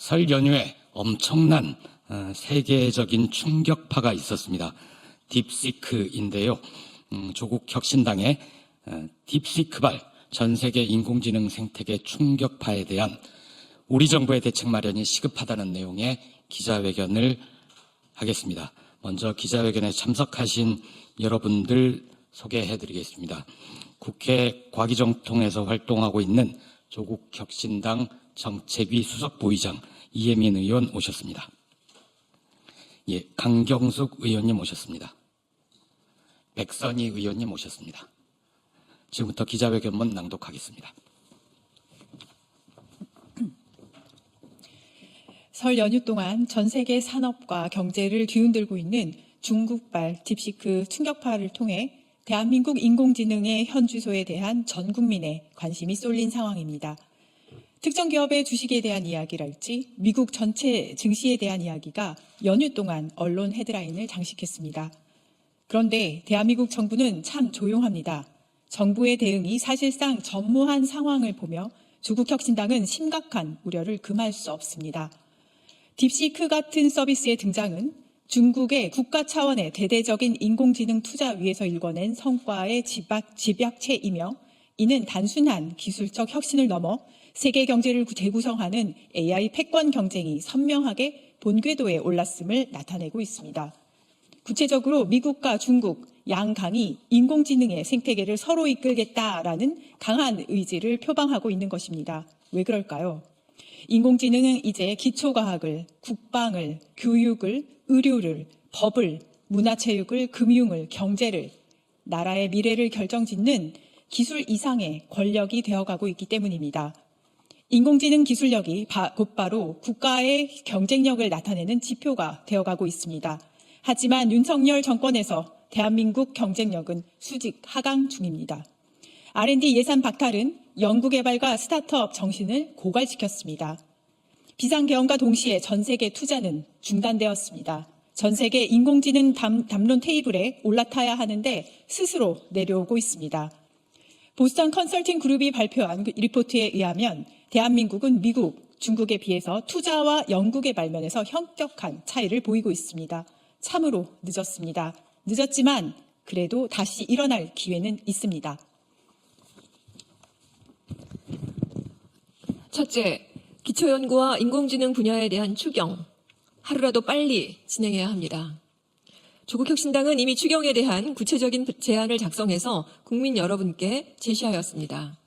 설 연휴에 엄청난 세계적인 충격파가 있었습니다. 딥시크인데요. 조국 혁신당의 딥시크발 전 세계 인공지능 생태계 충격파에 대한 우리 정부의 대책 마련이 시급하다는 내용의 기자회견을 하겠습니다. 먼저 기자회견에 참석하신 여러분들 소개해드리겠습니다. 국회 과기정통에서 활동하고 있는 조국 혁신당 정책위 수석부의장 이혜민 의원 오셨습니다. 예, 강경숙 의원님 오셨습니다. 백선희 의원님 오셨습니다. 지금부터 기자회견문 낭독하겠습니다. 설 연휴 동안 전 세계 산업과 경제를 뒤흔들고 있는 중국발 딥시크 충격파를 통해 대한민국 인공지능의 현 주소에 대한 전 국민의 관심이 쏠린 상황입니다. 특정 기업의 주식에 대한 이야기랄지 미국 전체 증시에 대한 이야기가 연휴 동안 언론 헤드라인을 장식했습니다. 그런데 대한민국 정부는 참 조용합니다. 정부의 대응이 사실상 전무한 상황을 보며 조국 혁신당은 심각한 우려를 금할 수 없습니다. 딥시크 같은 서비스의 등장은 중국의 국가 차원의 대대적인 인공지능 투자 위에서 일궈낸 성과의 집약체이며 이는 단순한 기술적 혁신을 넘어 세계 경제를 재구성하는 AI 패권 경쟁이 선명하게 본궤도에 올랐음을 나타내고 있습니다. 구체적으로 미국과 중국, 양강이 인공지능의 생태계를 서로 이끌겠다라는 강한 의지를 표방하고 있는 것입니다. 왜 그럴까요? 인공지능은 이제 기초과학을, 국방을, 교육을, 의료를, 법을, 문화체육을, 금융을, 경제를, 나라의 미래를 결정짓는 기술 이상의 권력이 되어가고 있기 때문입니다. 인공지능 기술력이 곧바로 국가의 경쟁력을 나타내는 지표가 되어가고 있습니다. 하지만 윤석열 정권에서 대한민국 경쟁력은 수직 하강 중입니다. R&D 예산 박탈은 연구개발과 스타트업 정신을 고갈시켰습니다. 비상계엄과 동시에 전 세계 투자는 중단되었습니다. 전 세계 인공지능 담론 테이블에 올라타야 하는데 스스로 내려오고 있습니다. 보스턴 컨설팅 그룹이 발표한 리포트에 의하면 대한민국은 미국, 중국에 비해서 투자와 연구개발 면에서 현격한 차이를 보이고 있습니다. 참으로 늦었습니다. 늦었지만 그래도 다시 일어날 기회는 있습니다. 첫째, 기초연구와 인공지능 분야에 대한 추경, 하루라도 빨리 진행해야 합니다. 조국혁신당은 이미 추경에 대한 구체적인 제안을 작성해서 국민 여러분께 제시하였습니다.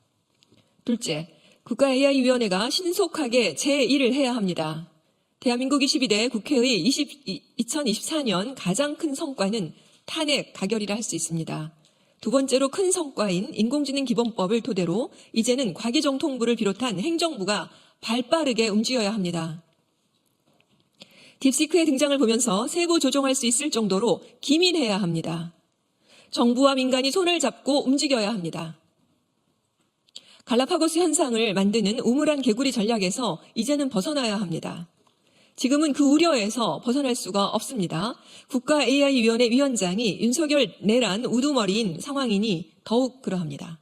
둘째, 국가-AI-위원회가 신속하게 제1을 해야 합니다. 대한민국 22대 국회의 2024년 가장 큰 성과는 탄핵 가결이라 할 수 있습니다. 두 번째로 큰 성과인 인공지능 기본법을 토대로 이제는 과기정통부를 비롯한 행정부가 발빠르게 움직여야 합니다. 딥시크의 등장을 보면서 세부 조정할 수 있을 정도로 기민해야 합니다. 정부와 민간이 손을 잡고 움직여야 합니다. 갈라파고스 현상을 만드는 우물안 개구리 전략에서 이제는 벗어나야 합니다. 지금은 그 우려에서 벗어날 수가 없습니다. 국가-AI-위원회 위원장이 윤석열 내란 우두머리인 상황이니 더욱 그러합니다.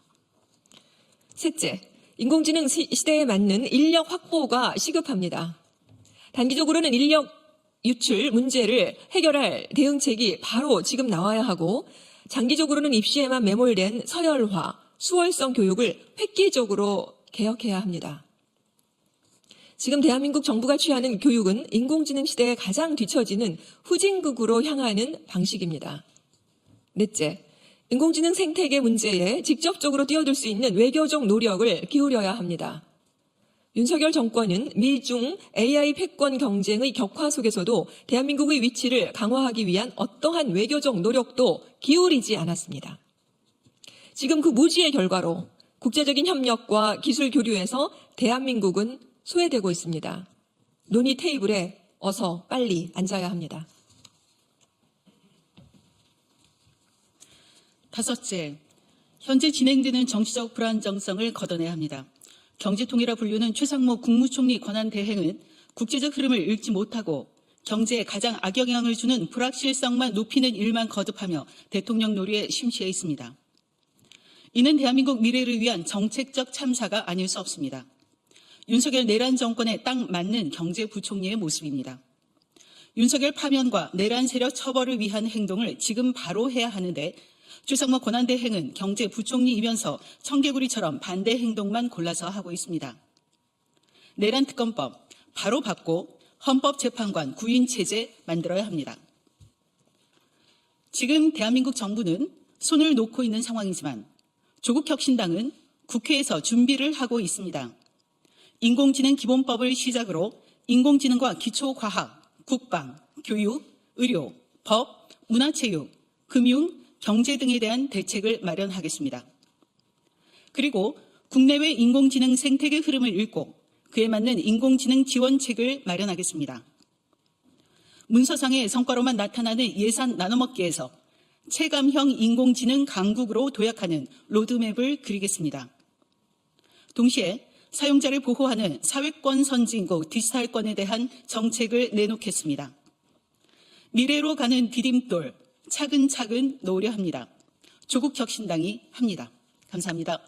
셋째, 인공지능 시대에 맞는 인력 확보가 시급합니다. 단기적으로는 인력 유출 문제를 해결할 대응책이 바로 지금 나와야 하고 장기적으로는 입시에만 매몰된 서열화, 수월성 교육을 획기적으로 개혁해야 합니다. 지금 대한민국 정부가 취하는 교육은 인공지능 시대에 가장 뒤처지는 후진국으로 향하는 방식입니다. 넷째, 인공지능 생태계 문제에 직접적으로 뛰어들 수 있는 외교적 노력을 기울여야 합니다. 윤석열 정권은 미중 AI 패권 경쟁의 격화 속에서도 대한민국의 위치를 강화하기 위한 어떠한 외교적 노력도 기울이지 않았습니다. 지금 그 무지의 결과로 국제적인 협력과 기술 교류에서 대한민국은 소외되고 있습니다. 논의 테이블에 어서 빨리 앉아야 합니다. 다섯째, 현재 진행되는 정치적 불안정성을 걷어내야 합니다. 경제통일화 분류는 최상목 국무총리 권한 대행은 국제적 흐름을 읽지 못하고 경제에 가장 악영향을 주는 불확실성만 높이는 일만 거듭하며 대통령 놀이에 심취해 있습니다. 이는 대한민국 미래를 위한 정책적 참사가 아닐 수 없습니다. 윤석열 내란 정권에 딱 맞는 경제부총리의 모습입니다. 윤석열 파면과 내란 세력 처벌을 위한 행동을 지금 바로 해야 하는데 최상목 권한대행은 경제부총리이면서 청개구리처럼 반대 행동만 골라서 하고 있습니다. 내란 특검법 바로 받고 헌법재판관 구인체제 만들어야 합니다. 지금 대한민국 정부는 손을 놓고 있는 상황이지만 조국혁신당은 국회에서 준비를 하고 있습니다. 인공지능 기본법을 시작으로 인공지능과 기초과학, 국방, 교육, 의료, 법, 문화체육, 금융, 경제 등에 대한 대책을 마련하겠습니다. 그리고 국내외 인공지능 생태계 흐름을 읽고 그에 맞는 인공지능 지원책을 마련하겠습니다. 문서상의 성과로만 나타나는 예산 나눠먹기에서 체감형 인공지능 강국으로 도약하는 로드맵을 그리겠습니다. 동시에 사용자를 보호하는 사회권 선진국 디지털권에 대한 정책을 내놓겠습니다. 미래로 가는 디딤돌 차근차근 놓으려 합니다. 조국혁신당이 합니다. 감사합니다.